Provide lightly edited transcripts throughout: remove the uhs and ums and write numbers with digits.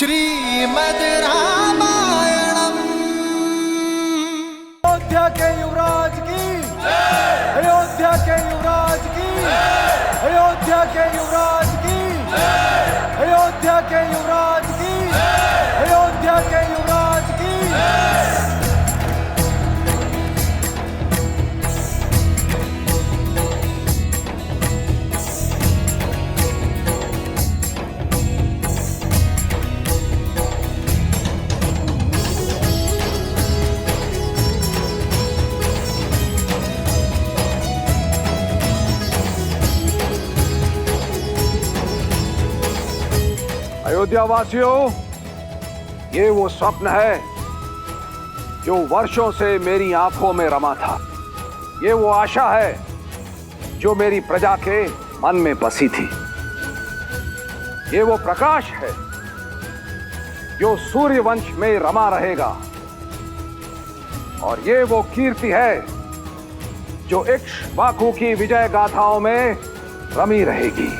श्रीमद् रामायणम्। अयोध्या के युवराज की, अयोध्या के युवराज की, अयोध्या के युवराज की, अयोध्या के युवराज की, अयोध्या के युवराज की। अयोध्या वासियों, ये वो स्वप्न है जो वर्षों से मेरी आंखों में रमा था। ये वो आशा है जो मेरी प्रजा के मन में बसी थी। ये वो प्रकाश है जो सूर्य वंश में रमा रहेगा। और ये वो कीर्ति है जो इक्ष्वाकु की विजय गाथाओं में रमी रहेगी।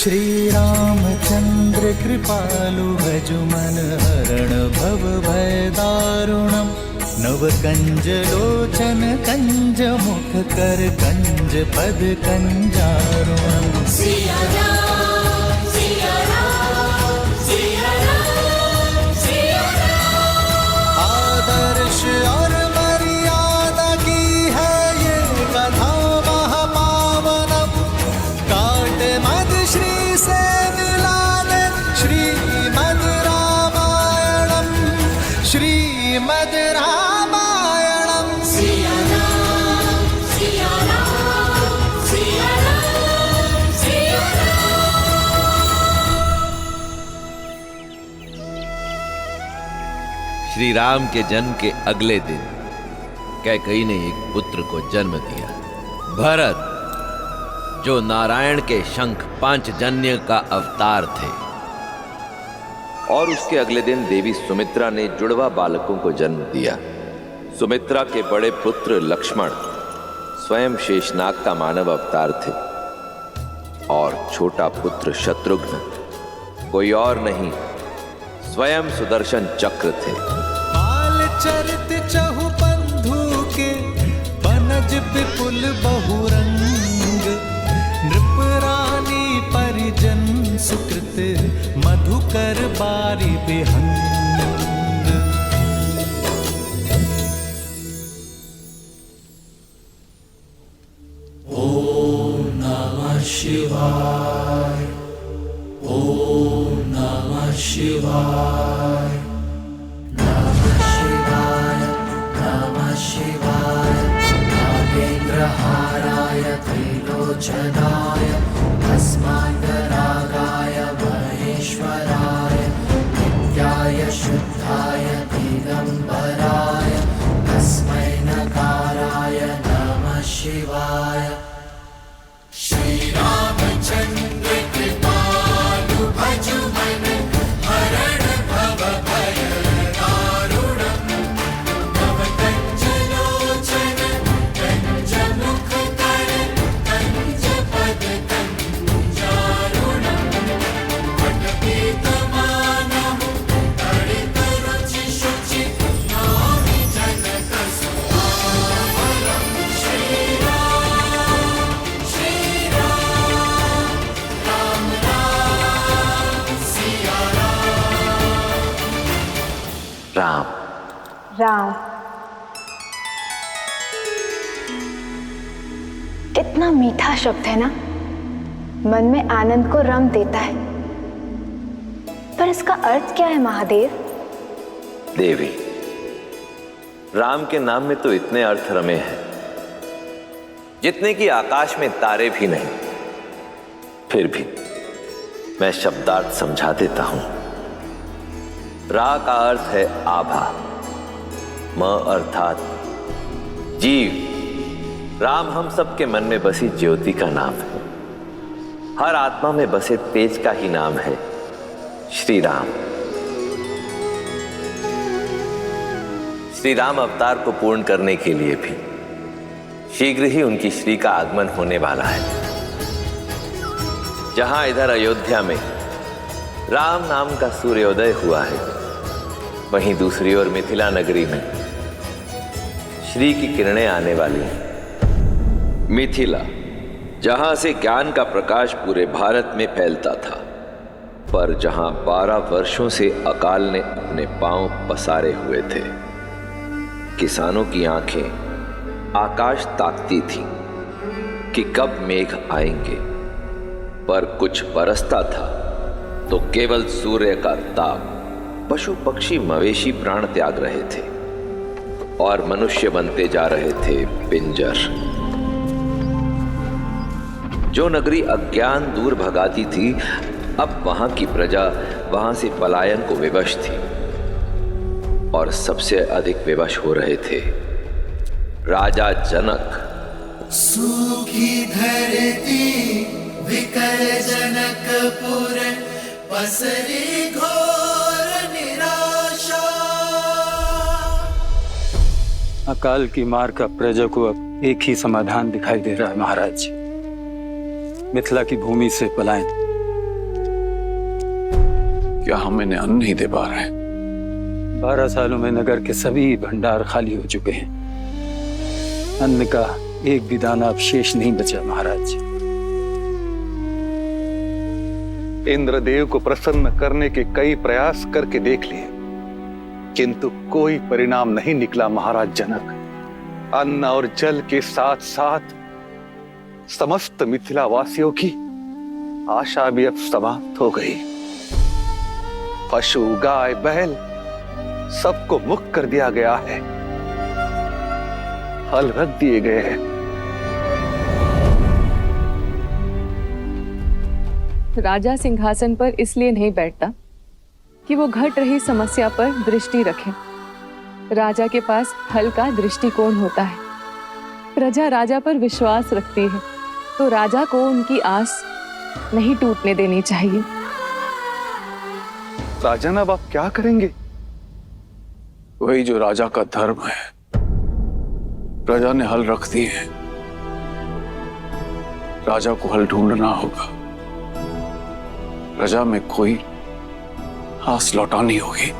श्री रामचंद्र कृपालु भजुमन हरण भव भय दारुणम्। नव कंज लोचन कंज मुख कर कंज पद कंजारुणम्। सिया राम, सिया राम, सिया राम, सिया राम। आदर्श और मर्यादा की है ये कथा महापावनम्। काट मद श्री से मिला दे श्रीमद् रामायणम्। श्रीमद् रामायणम्। सिया राम, सिया राम, सिया राम, सिया राम। श्री राम के जन्म के अगले दिन कैकेयी ने एक पुत्र को जन्म दिया, भरत, जो नारायण के शंख पांचजन्य का अवतार थे। और उसके अगले दिन देवी सुमित्रा ने जुड़वा बालकों को जन्म दिया। सुमित्रा के बड़े पुत्र लक्ष्मण स्वयं शेषनाग का मानव अवतार थे और छोटा पुत्र शत्रुघ्न कोई और नहीं, स्वयं सुदर्शन चक्र थे। बाल चरित चहु बंधु के बन कुल बहुरंग, नृप रानी परिजन सुकृत, मधुकर बारी बिहंग। शिवाय ओम नमः शिवाय नमः शिवाय नमः शिवाय नागेन्द्रहाराय त्रिलोचनाय भस्मान्तरागाय महेश्वराय नित्याय शुद्धाय दिगंबराय तस्मै नकाराय नमः शिवाय। श्री रामचंद्र कृपालु भजु मन हरण भव भय दारुणम् नव कंज लोचन कंज मुख कर कंज पद कंजारुणम् वटपीत मानहु तड़ित रुचि शुचि नामि जनक सुआवरम्। श्री राम राम कितना मीठा शब्द है ना, मन में आनंद को रम देता है। पर इसका अर्थ क्या है महादेव? देवी, राम के नाम में तो इतने अर्थ रमे हैं जितने कि आकाश में तारे भी नहीं। फिर भी मैं शब्दार्थ समझा देता हूं। रा का अर्थ है आभा, म अर्थात जीव। राम हम सबके मन में बसी ज्योति का नाम है, हर आत्मा में बसे तेज का ही नाम है श्री राम। श्री राम अवतार को पूर्ण करने के लिए भी शीघ्र ही उनकी श्री का आगमन होने वाला है। जहां इधर अयोध्या में राम नाम का सूर्योदय हुआ है, वहीं दूसरी ओर मिथिला नगरी में श्री की किरणें आने वाली हैं। मिथिला, जहां से ज्ञान का प्रकाश पूरे भारत में फैलता था, पर जहां 12 वर्षों से अकाल ने अपने पांव पसारे हुए थे। किसानों की आंखें आकाश ताकती थीं कि कब मेघ आएंगे, पर कुछ बरसता था तो केवल सूर्य का ताप। पशु पक्षी मवेशी प्राण त्याग रहे थे और मनुष्य बनते जा रहे थे पिंजर। जो नगरी अज्ञान दूर भगाती थी, अब वहां की प्रजा वहां से पलायन को विवश थी, और सबसे अधिक विवश हो रहे थे राजा जनक। सूखी धरती विकल जनकपुर, पसरी घोर निराशा। अकाल की मार का प्रजा को अब एक ही समाधान दिखाई दे रहा है महाराज, मिथिला की भूमि से पलायन। क्या हम इन्हें अन्न नहीं दे पा रहे? 12 सालों में नगर के सभी भंडार खाली हो चुके हैं, अन्न का एक भी दाना अब शेष नहीं बचा महाराज। इंद्रदेव को प्रसन्न करने के कई प्रयास करके देख लिए, किंतु कोई परिणाम नहीं निकला महाराज जनक। अन्न और जल के साथ साथ समस्त मिथिला वासियों की आशा भी अब समाप्त हो गई। पशु गाय बैल सबको मुक्त कर दिया गया है, हल रख दिए गए हैं। राजा सिंहासन पर इसलिए नहीं बैठता कि वो घट रही समस्या पर दृष्टि रखे। राजा के पास हल का दृष्टिकोण होता है। प्रजा राजा पर विश्वास रखती है, तो राजा को उनकी आस नहीं टूटने देनी चाहिए। राजन, अब आप क्या करेंगे? वही जो राजा का धर्म है, प्रजा ने हल रख दी है, राजा को हल ढूंढना होगा। प्रजा में कोई आस लौटानी होगी।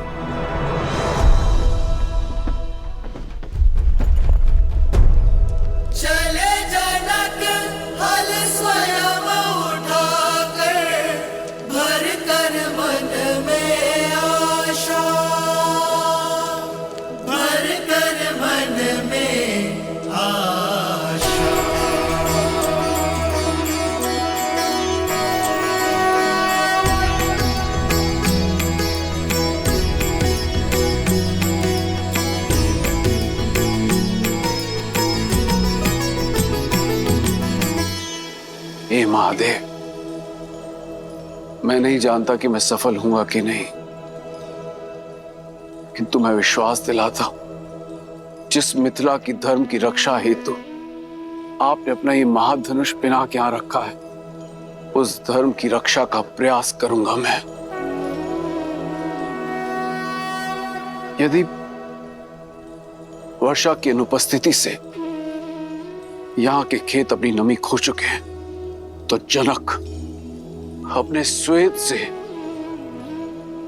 चले हे महादेव, मैं नहीं जानता कि मैं सफल हूंगा कि नहीं, किंतु मैं विश्वास दिलाता हूं, जिस मिथिला की धर्म की रक्षा हेतु आपने अपना ये महाधनुष पिना के यहां रखा है, उस धर्म की रक्षा का प्रयास करूंगा मैं। यदि वर्षा की अनुपस्थिति से यहां के खेत अपनी नमी खो चुके हैं, तो जनक अपने श्वेत से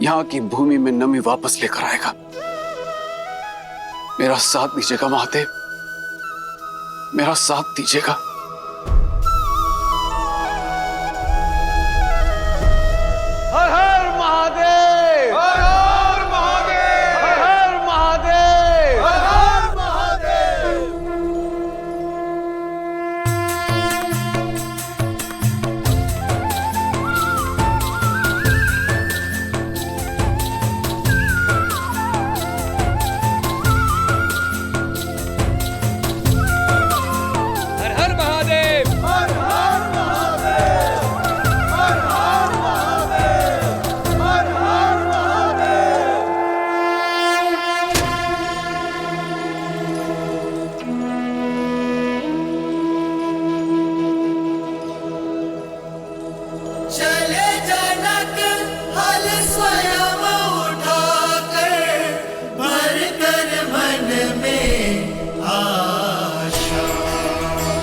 यहां की भूमि में नमी वापस लेकर आएगा। मेरा साथ दीजिएगा महादेव, मेरा साथ दीजिएगा। हर हर महादेव, हर हर महादेव, हर हर महादेव, हर हर महादेव। हर हर महादेव। हर हर महादेव, हर हर महादेव, हर हर महादेव। चले जनक हल स्वयं उठाकर, भर कर मन में आशा।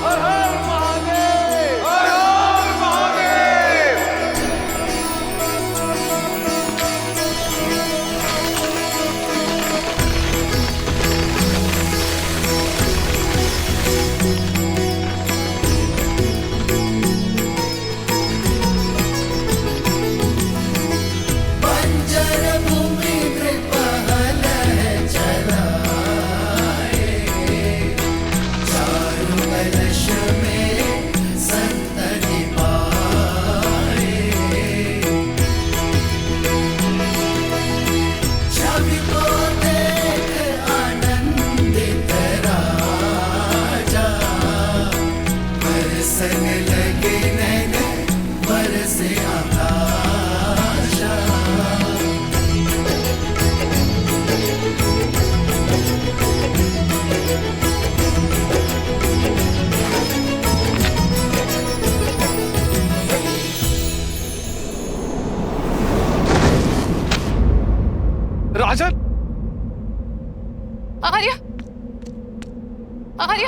हर हर महादेव, हर हर महादेव। बंजर भूमि कृपहल चलाए, चारु कलश में संतति पाए। छवि को देख आनंदित राजा, बरसन लगे नैन बरसे आकाशा। राजन, आर्य, आर्य।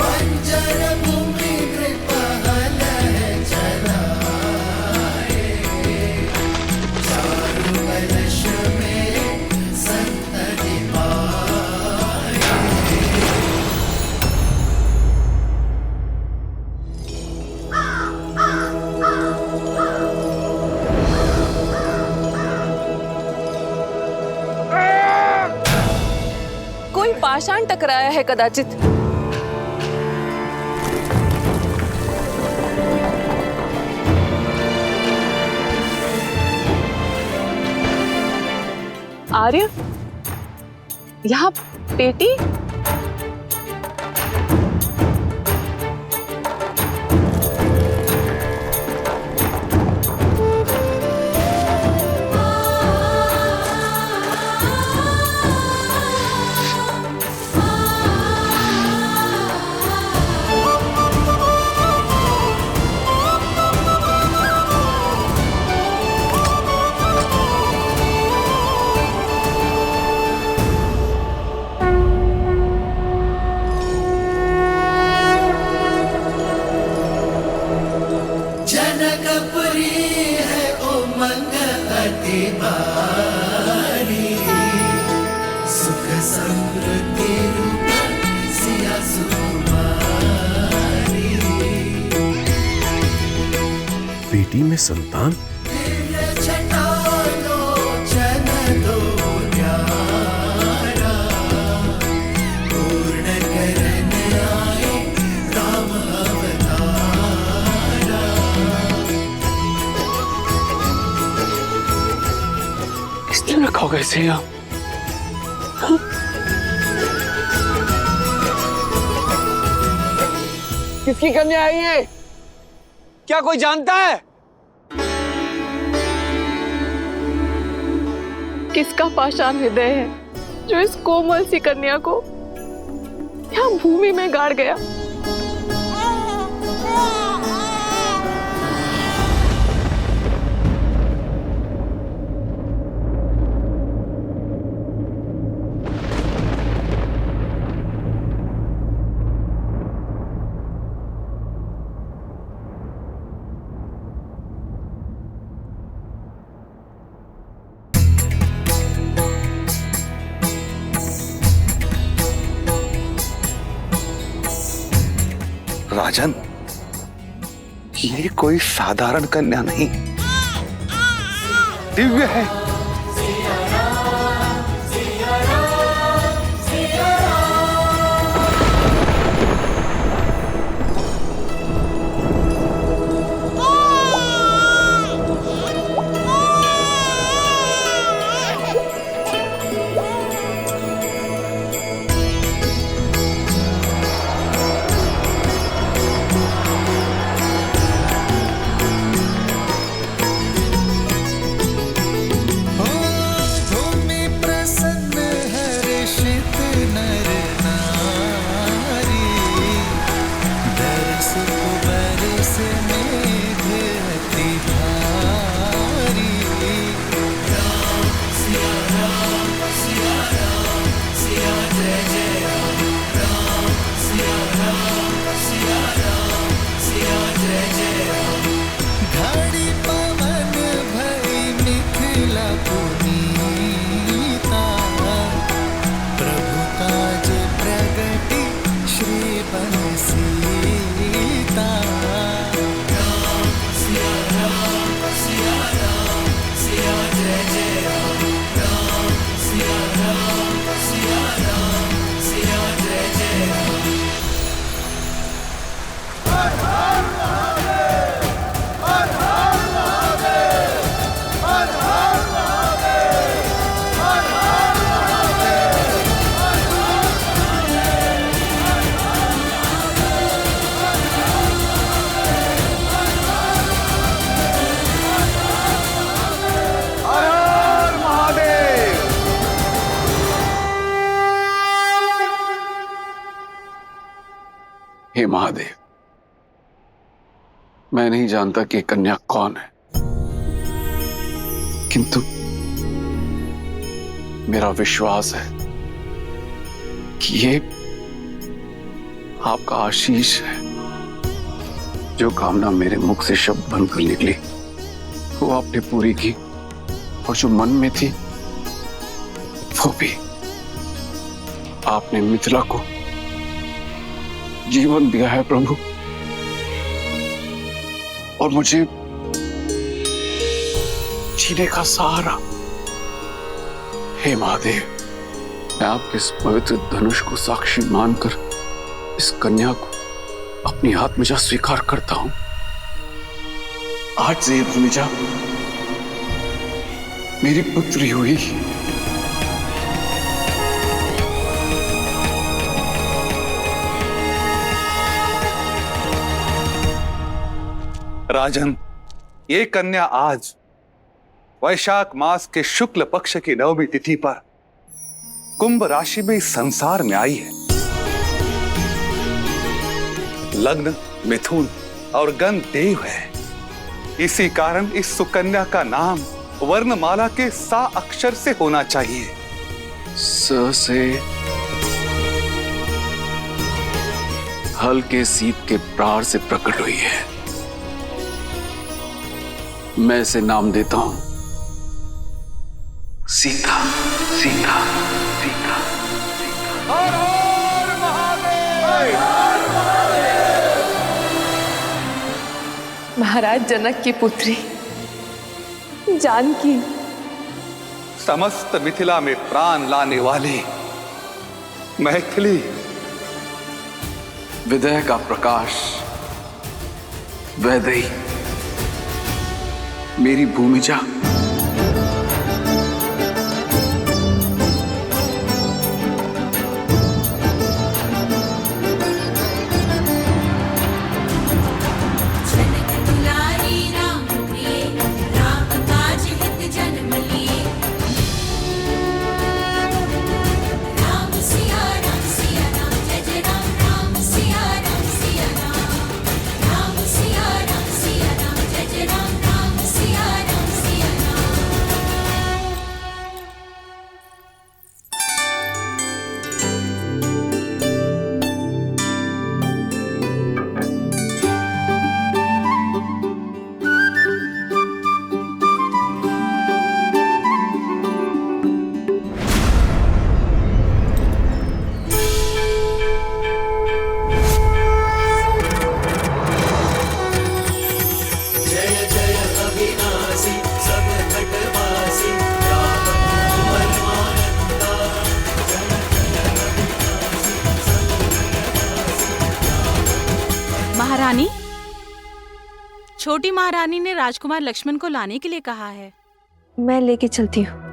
बंजर भूमि कृपहल चलाए, चारु कलश में संतति पाए। कोई पाषाण टकराया है कदाचित। आर्य, यहाँ पेटी। जनकपुरी है उमंग अति भारी, सुख समृद्धि रूप सिया सुकुमारी। बेटी में संतान? दिव्य छठ किस दिन रखोगे इसे यहाँ? किसकी कन्या है ये? क्या कोई जानता है? किसका पाषाण हृदय है जो इस कोमल सी कन्या को यहाँ भूमि में गाड़ गया? राजन, ये कोई साधारण कन्या नहीं, दिव्य है। हे महादेव, मैं नहीं जानता कि कन्या कौन है, किंतु मेरा विश्वास है कि ये आपका आशीष है। जो कामना मेरे मुख से शब्द बनकर निकली वो आपने पूरी की, और जो मन में थी वो भी। आपने मिथिला को जीवन दिया है प्रभु, और मुझे जीने का सहारा। हे महादेव, मैं आपके इस पवित्र धनुष को साक्षी मानकर इस कन्या को अपनी आत्मजा स्वीकार करता हूं। आज से ये भूमिजा मेरी पुत्री हुई। राजन, ये कन्या आज वैशाख मास के शुक्ल पक्ष की नवमी तिथि पर कुंभ राशि में इस संसार में आई है। लग्न मिथुन और गण देव है। इसी कारण इस सुकन्या का नाम वर्णमाला के सा अक्षर से होना चाहिए। स से हल्के सीत के प्रार से प्रकट हुई है। मैं इसे नाम देता हूं सीता। सीता सीता हर हर महादेव। महाराज जनक की पुत्री जानकी, समस्त मिथिला में प्राण लाने वाली मैथिली, विदय का प्रकाश, वैदेही, मेरी भूमिजा, छोटी महारानी ने राजकुमार लक्ष्मण को लाने के लिए कहा है। मैं लेके चलती हूँ।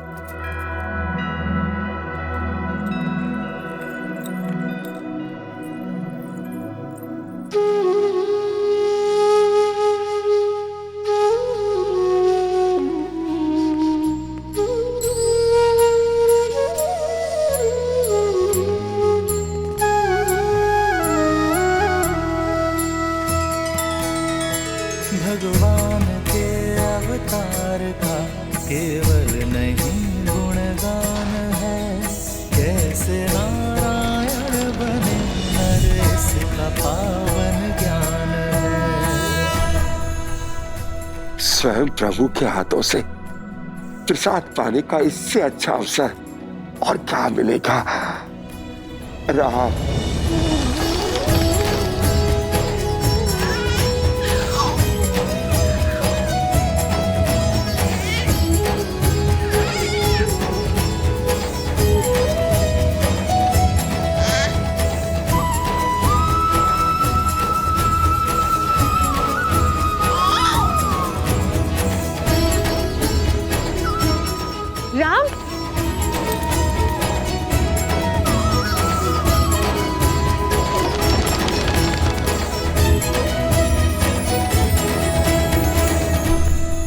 भगवान के अवतार का केवल नहीं गुणगान है, कैसे नारायण बने नरेश का पावन ज्ञान है। स्वयं प्रभु के हाथों से प्रसाद पाने का इससे अच्छा अवसर और क्या मिलेगा। राम राम,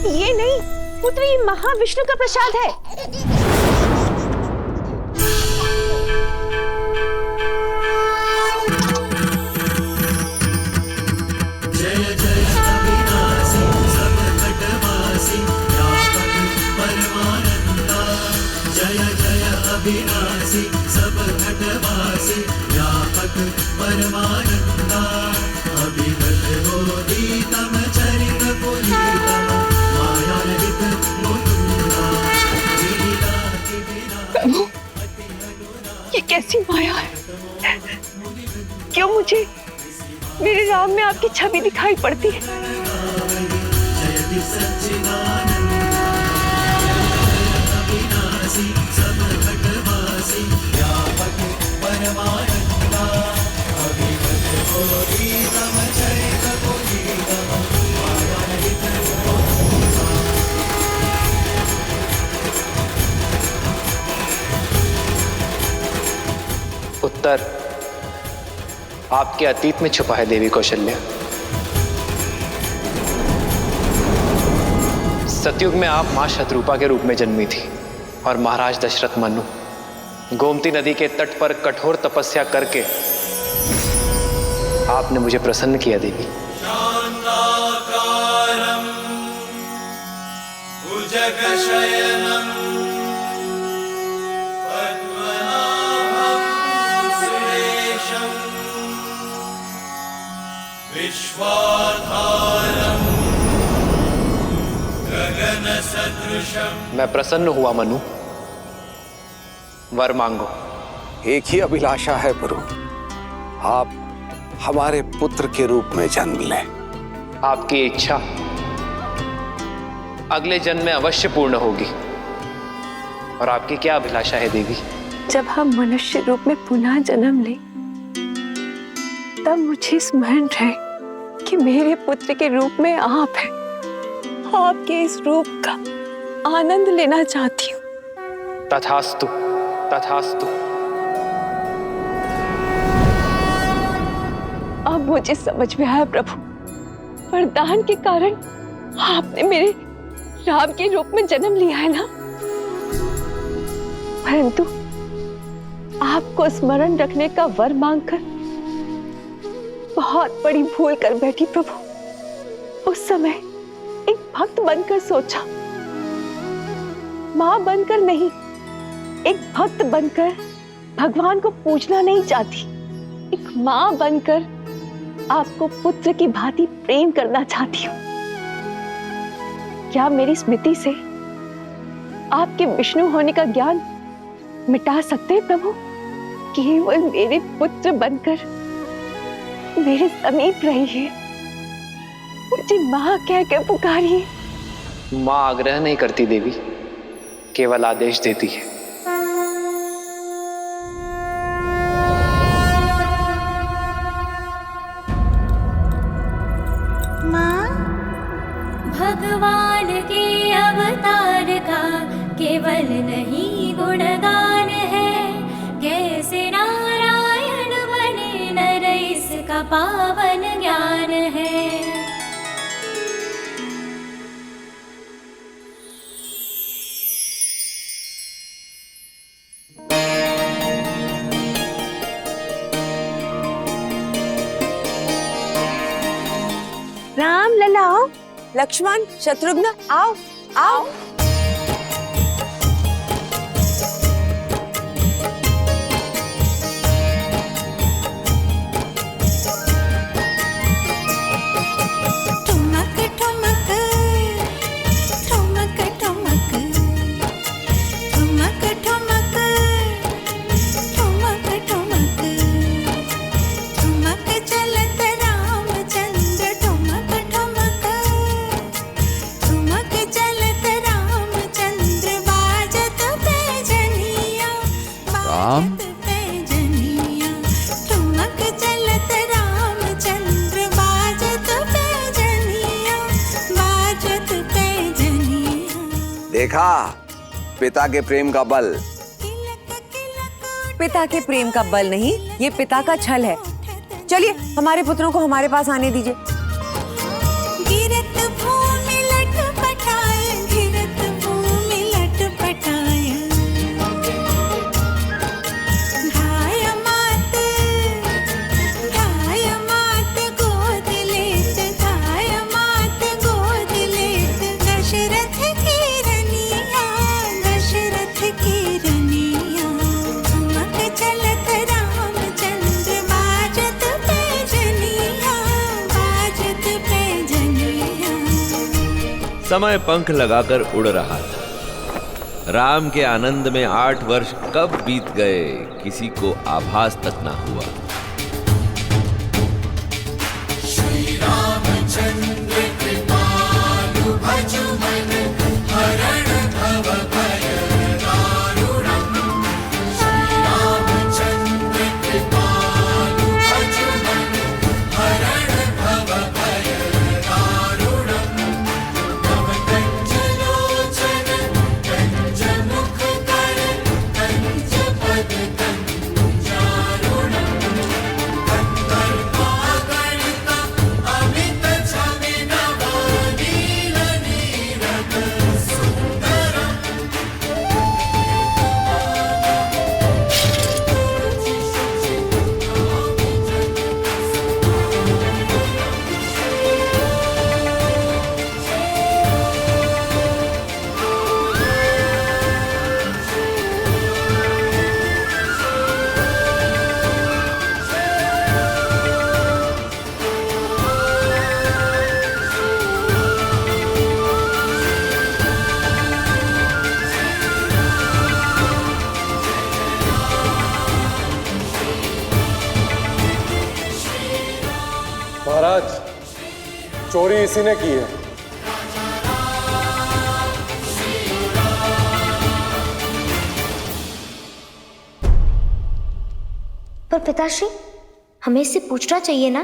ये नहीं पुत्र, ये महाविष्णु का प्रसाद है। जय जय अविनाशी सब घटवासी व्यापक परमानंदा। जय जय अविनाशी सब घटवासी व्यापक परमानंदा। अभिगत बोधितम चरित पुनीतम मायारहित मुकुंदा। प्रभु, ये कैसी माया है? क्यों मुझे मेरे राम में आपकी छवि दिखाई पड़ती है? जयति सच्चिदानंद अविनाशी सब घटवासी व्यापक परमानंदा। अभिगत बोधितम चरित पुनीतम मायारहित मुकुंदा। उत्तर आपके अतीत में छुपा है देवी कौशल्या। सतयुग में आप मां शतरूपा के रूप में जन्मी थी और महाराज दशरथ मनु गोमती नदी के तट पर कठोर तपस्या करके आपने मुझे प्रसन्न किया देवी। शान्ताकारं भुजगशयनं पद्मनाभं सुरेशं विश्वाधारं गगनसदृशं। मैं प्रसन्न हुआ मनु, वर मांगो। एक ही अभिलाषा है प्रभु, आप हमारे पुत्र के रूप में जन्म लें। आपकी इच्छा अगले जन्म में अवश्य पूर्ण होगी। और आपकी क्या अभिलाषा है देवी? जब हम मनुष्य रूप में पुनः जन्म लें, तब मुझे स्मरण रहे कि मेरे पुत्र के रूप में आप हैं। आपके इस रूप का आनंद लेना चाहती हूँ। तथास्तु, तथास्तु। अब मुझे समझ में आया प्रभु, वरदान के कारण आपने मेरे राम के रूप में जन्म लिया है ना। परंतु आपको स्मरण रखने का वर मांगकर बहुत बड़ी भूल कर बैठी प्रभु। उस समय एक भक्त बनकर सोचा, मां बनकर नहीं, एक भक्त बनकर भगवान को पूजना नहीं चाहती, एक मां बनकर आपको पुत्र की भांति प्रेम करना चाहती हूँ। क्या मेरी स्मृति से आपके विष्णु होने का ज्ञान मिटा सकते हैं प्रभु? केवल मेरे पुत्र बनकर मेरे समीप रहिए, मुझे मां कहकर पुकारिए। मां आग्रह नहीं करती देवी, केवल आदेश देती है। माँ, भगवान के अवतार का केवल नहीं गुणगान है, कैसे नारायण बने नर इसका पावन ज्ञान है। राम लला आओ, लक्ष्मण शत्रुघ्न आओ आओ। ठुमक ठुमक ठुमक ठुमक ठुमक ठुमक ठुमक ठुमक ठुमक चलत रामचंद्र ठुमक ठुमक ठुमक चलत रामचंद्र बाजत पैजनिया बाजत पैजनिया ठुमक चलत रामचंद्र बाजत पैजनिया बाजत पैजनिया। देखा पिता के प्रेम का बल। पिता के प्रेम का बल नहीं, ये पिता का छल है। चलिए हमारे पुत्रों को हमारे पास आने दीजिए। गिरत भूमि लटपटाय गिरत भूमि लटपटाय घाय मात गोद लेत घाय मात गोद लेत दशरथ की रनिया दशरथ की रनिया ठुमक चलत रामचंद्र बाजत पैजनिया बाजत पैजनिया। समय पंख लगाकर उड़ रहा था। राम के आनंद में 8 वर्ष कब बीत गए किसी को आभास तक ना हुआ। श्री रामचंद्र कृपालु भजु मन हरण भव भय दारुणम्। श्री रामचंद्र कृपालु भजु मन हरण भव भय दारुणम्। भव कंज लोचन कंज मुख कर कंज पद कंजारुणम्। गंधर्वागणित अमित छविनव नील नीरद सुंदरम्। महाराज, चोरी इसी ने की है। पर पिताश्री, हमें इससे पूछना चाहिए ना,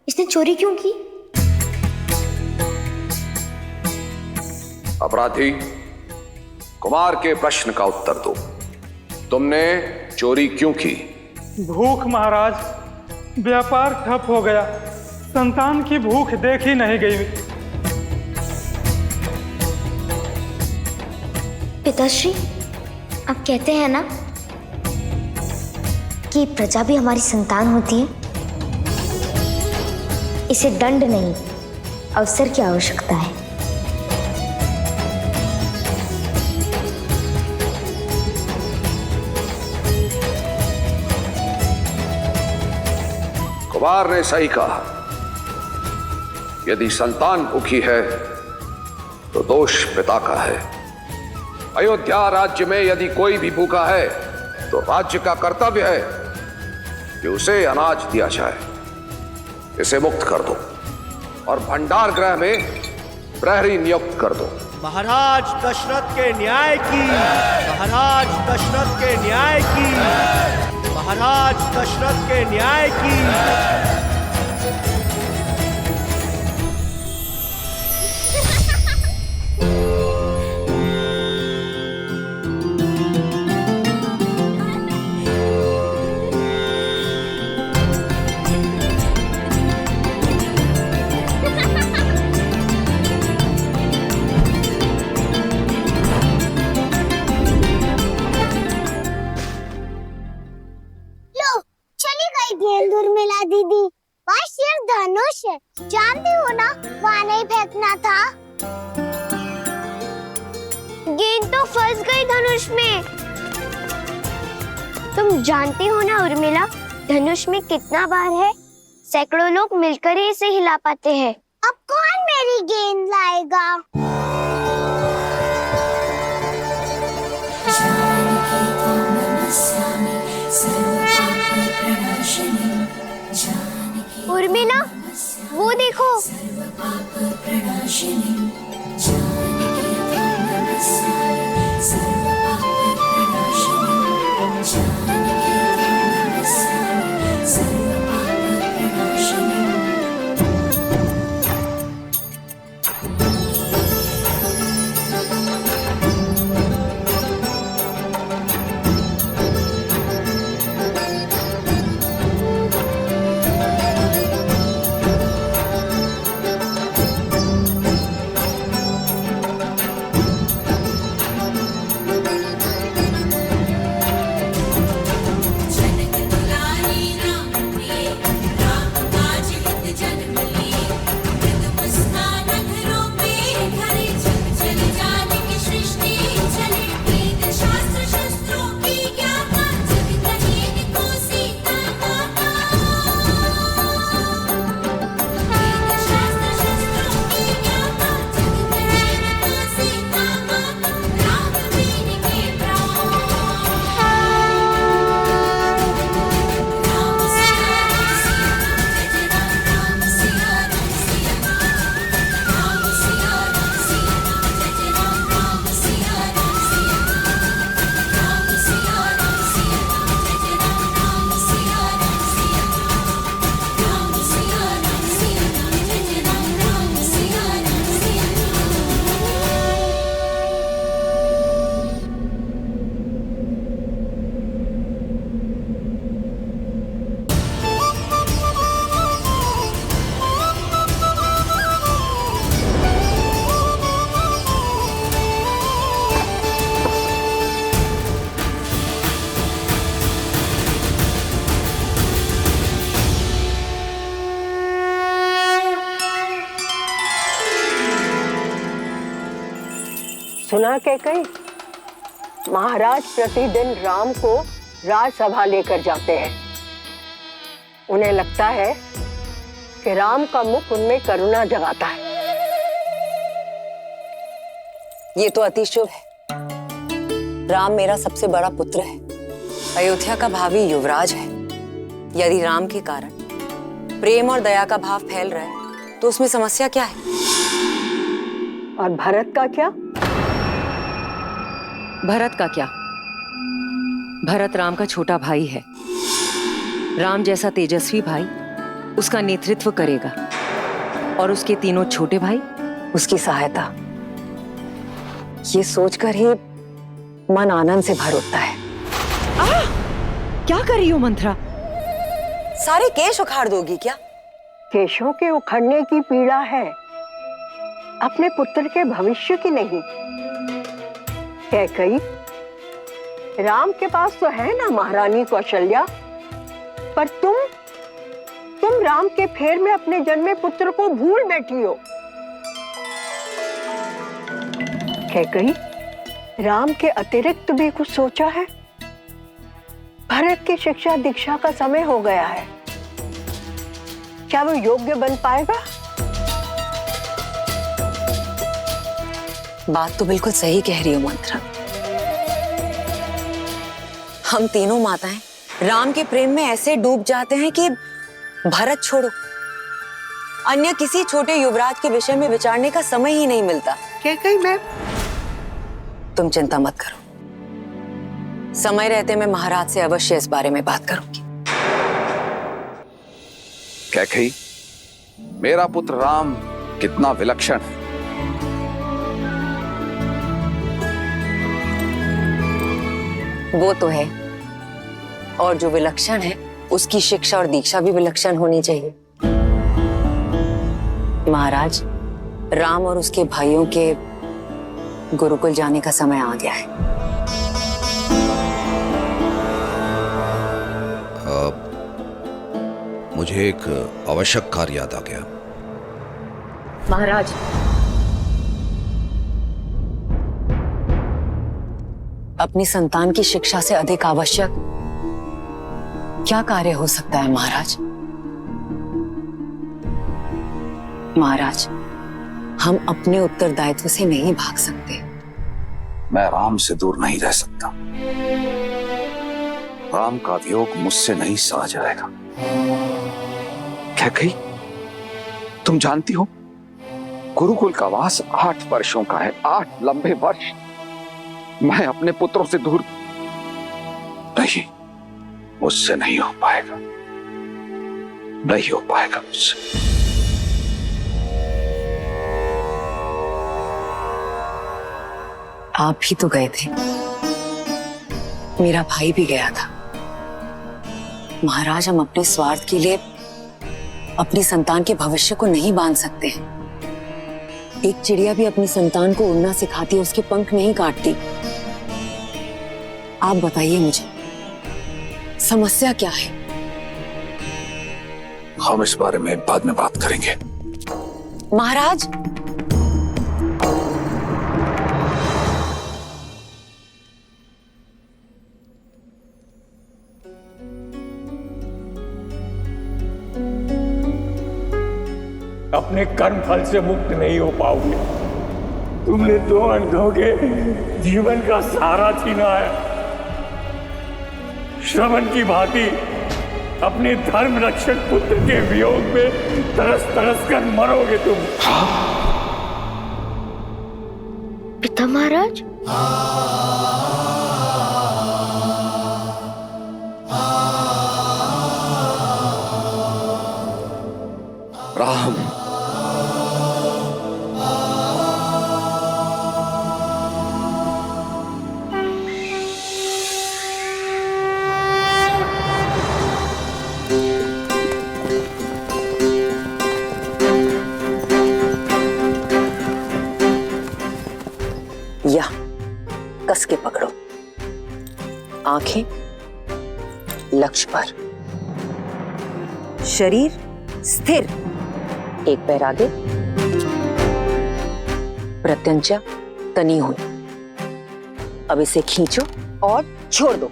इसने चोरी क्यों की? अपराधी, कुमार के प्रश्न का उत्तर दो। तुमने चोरी क्यों की? भूख महाराज, व्यापार ठप हो गया, संतान की भूख देखी नहीं गई। पिताश्री, आप कहते हैं ना कि प्रजा भी हमारी संतान होती है। इसे दंड नहीं, अवसर की आवश्यकता है। कुमार ने सही कहा। यदि संतान भूखी है तो दोष पिता का है। अयोध्या राज्य में यदि कोई भी भूखा है तो राज्य का कर्तव्य है कि उसे अनाज दिया जाए। इसे मुक्त कर दो और भंडार गृह में प्रहरी नियुक्त कर दो। महाराज दशरथ के न्याय की, महाराज दशरथ के न्याय की, महाराज दशरथ के न्याय की। करना था? गेंद तो फंस गई धनुष में। तुम जानती हो ना उर्मिला, धनुष में कितना भार है? सैकड़ों लोग मिलकर ही इसे हिला पाते हैं। अब कौन मेरी गेंद लाएगा? उर्मिला, वो देखो। सुना कैकई, महाराज प्रतिदिन राम को राजसभा लेकर जाते हैं। उन्हें लगता है कि राम का मुख उनमें करुणा जगाता है। ये तो अति शुभ है। राम मेरा सबसे बड़ा पुत्र है, अयोध्या का भावी युवराज है। यदि राम के कारण प्रेम और दया का भाव फैल रहा है तो उसमें समस्या क्या है? और भरत का क्या? भरत का क्या? भरत राम का छोटा भाई है। राम जैसा तेजस्वी भाई उसका नेतृत्व करेगा और उसके तीनों छोटे भाई उसकी सहायता। ये सोचकर ही मन आनंद से भर उठता है। क्या कर रही हो मंत्रा? सारे केश उखाड़ दोगी क्या? केशों के उखड़ने की पीड़ा है, अपने पुत्र के भविष्य की नहीं। कैकई, राम के पास तो है ना महारानी कौशल्या, पर तुम राम के फेर में अपने जन्मे पुत्र को भूल बैठी हो। कैकई, राम के अतिरिक्त भी कुछ सोचा है? भरत की शिक्षा दीक्षा का समय हो गया है, क्या वो योग्य बन पाएगा? बात तो बिल्कुल सही कह रही हो मंत्रा। हम तीनों माताएं राम के प्रेम में ऐसे डूब जाते हैं कि भरत छोड़ो, अन्य किसी छोटे युवराज के विषय में विचारने का समय ही नहीं मिलता। कैकई मैम, तुम चिंता मत करो, समय रहते मैं महाराज से अवश्य इस बारे में बात करूंगी। कैकई, मेरा पुत्र राम कितना विलक्षण है। वो तो है, और जो विलक्षण है उसकी शिक्षा और दीक्षा भी विलक्षण होनी चाहिए। महाराज, राम और उसके भाइयों के गुरुकुल जाने का समय आ गया है। मुझे एक आवश्यक कार्य याद आ गया। महाराज, अपनी संतान की शिक्षा से अधिक आवश्यक क्या कार्य हो सकता है महाराज? महाराज, हम अपने उत्तरदायित्व से नहीं भाग सकते। मैं राम से दूर नहीं रह सकता। राम का वियोग मुझसे नहीं सहा जाएगा। क्या कही? तुम जानती हो, गुरुकुल का वास 8 वर्षों का है, 8 लंबे वर्ष। मैं अपने पुत्रों से दूर नहीं, मुझसे नहीं हो पाएगा, नहीं हो पाएगा मुझसे। आप भी तो गए थे, मेरा भाई भी गया था। महाराज, हम अपने स्वार्थ के लिए अपनी संतान के भविष्य को नहीं बांध सकते हैं। एक चिड़िया भी अपनी संतान को उड़ना सिखाती है, उसके पंख नहीं काटती। आप बताइए मुझे, समस्या क्या है? हम इस बारे में बाद में बात करेंगे। महाराज, अपने कर्म फल से मुक्त नहीं हो पाओगे। तुमने 2 अंधों के जीवन का सहारा छीना है। श्रवण की भांति अपने धर्म रक्षक पुत्र के वियोग में तरस तरस कर मरोगे तुम। पिता महाराज, राम, या कस के पकड़ो, आंखें लक्ष्य पर, शरीर स्थिर, एक पैर आगे, प्रत्यंचा तनी हुई। अब इसे खींचो और छोड़ दो।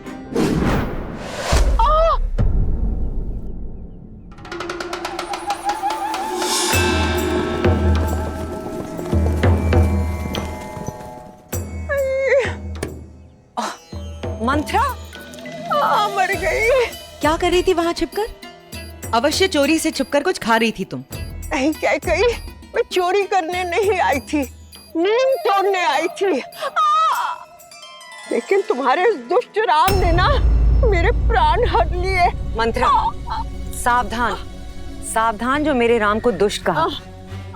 मंत्रा, मर गई। क्या कर रही थी वहां छिपकर? अवश्य चोरी से छुपकर कुछ खा रही थी तुम। नहीं क्या कही, मैं चोरी करने नहीं आई थी, नींद तोड़ने आई थी। लेकिन तुम्हारे इस दुष्ट राम ने ना मेरे प्राण हर लिए। मंत्रा, सावधान, सावधान, जो मेरे राम को दुष्ट कहा।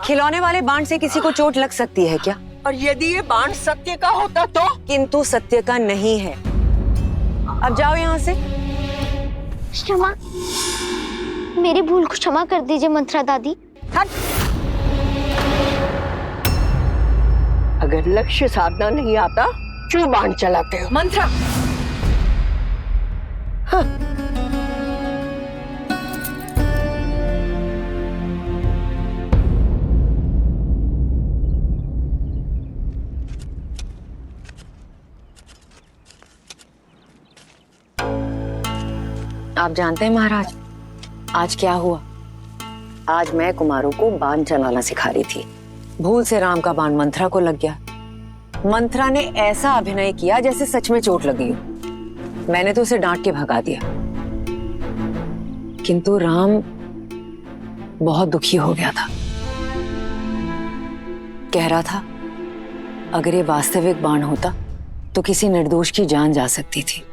खिलौने वाले बाण से किसी को चोट लग सकती है क्या? और यदि ये बाण सत्य का होता तो? किंतु सत्य का नहीं है। अब जाओ यहाँ से। क्षमा, मेरी भूल को क्षमा कर दीजिए मंत्रा दादी। हट। अगर लक्ष्य साधना नहीं आता क्यों बाण चलाते हो? मंत्रा, हाँ। आप जानते हैं महाराज, आज क्या हुआ? आज मैं कुमारों को बाण चलाना सिखा रही थी। भूल से राम का बाण मंत्रा को लग गया। मंत्रा ने ऐसा अभिनय किया जैसे सच में चोट लगी हो। मैंने तो उसे डांट के भगा दिया, किंतु राम बहुत दुखी हो गया था। कह रहा था अगर ये वास्तविक बाण होता तो किसी निर्दोष की जान जा सकती थी।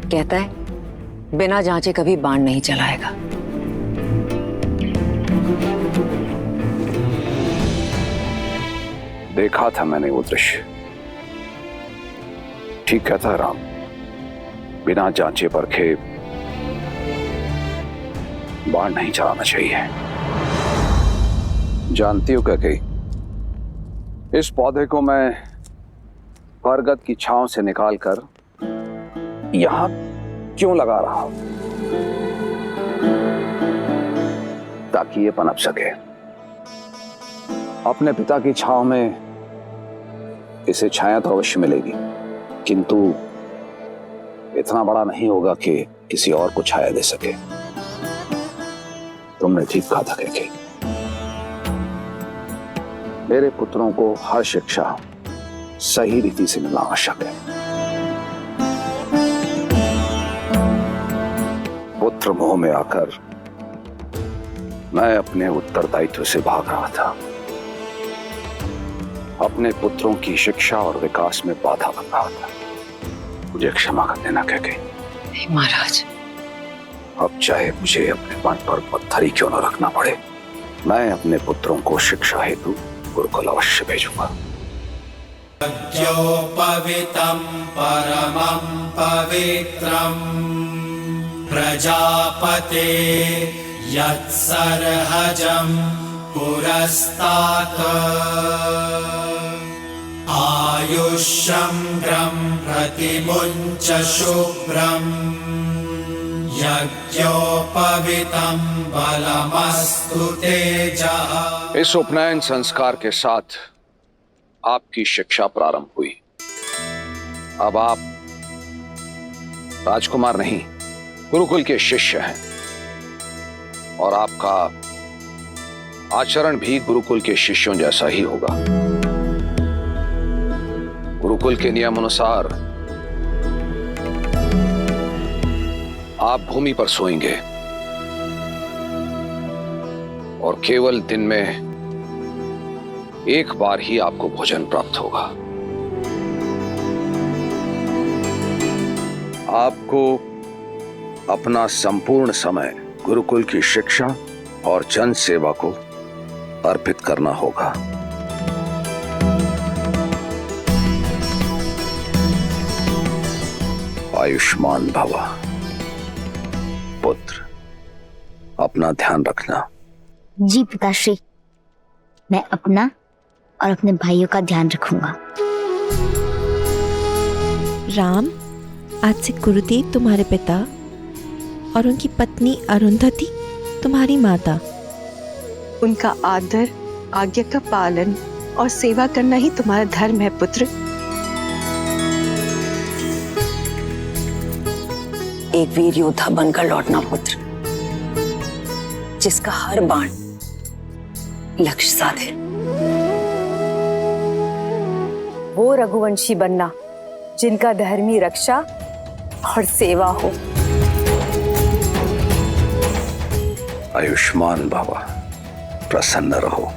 कहता है बिना जांचे कभी बाण नहीं चलाएगा। देखा था मैंने वो दृश्य। ठीक कहता है राम, बिना जांचे परखे बाण नहीं चलाना चाहिए। जानती हो क्या कही, इस पौधे को मैं बरगद की छांव से निकालकर यहां क्यों लगा रहा हूं? ताकि ये पनप सके। अपने पिता की छांव में इसे छाया तो अवश्य मिलेगी, किंतु इतना बड़ा नहीं होगा कि किसी और को छाया दे सके। तुमने ठीक कहा था कैकेयी। मेरे पुत्रों को हर शिक्षा सही रीति से मिलना आवश्यक है। पुत्र मोह में आकर मैं अपने उत्तरदायित्व से भाग रहा था, अपने पुत्रों की शिक्षा और विकास में बाधा बन रहा था। मुझे क्षमा कर देना कैकेयी। महाराज, अब चाहे मुझे अपने मन पर पत्थर ही क्यों न रखना पड़े, मैं अपने पुत्रों को शिक्षा हेतु गुरुकुल अवश्य भेजूंगा। यज्ञोपवीतं परमं पवित्रं प्रजापते यत्सर्हजं पुरस्तात् आयुष्यं प्रतिमुञ्च शुभ्रं यज्ञोपवीतं बलमस्तु तेजः। इस उपनयन संस्कार के साथ आपकी शिक्षा प्रारंभ हुई। अब आप राजकुमार नहीं, गुरुकुल के शिष्य हैं और आपका आचरण भी गुरुकुल के शिष्यों जैसा ही होगा। गुरुकुल के नियम अनुसार आप भूमि पर सोएंगे और केवल दिन में एक बार ही आपको भोजन प्राप्त होगा। आपको अपना संपूर्ण समय गुरुकुल की शिक्षा और जन सेवा को अर्पित करना होगा। आयुष्मान भव। पुत्र, अपना ध्यान रखना। जी पिताश्री, मैं अपना और अपने भाइयों का ध्यान रखूंगा। राम, आज से गुरुदेव तुम्हारे पिता और उनकी पत्नी अरुंधति तुम्हारी माता। उनका आदर, आज्ञा का पालन और सेवा करना ही तुम्हारा धर्म है पुत्र। एक वीर योद्धा बनकर लौटना पुत्र, जिसका हर बाण लक्ष्य साधे। वो रघुवंशी बनना जिनका धर्मी रक्षा और सेवा हो। आयुष्मान भव, प्रसन्न रहो।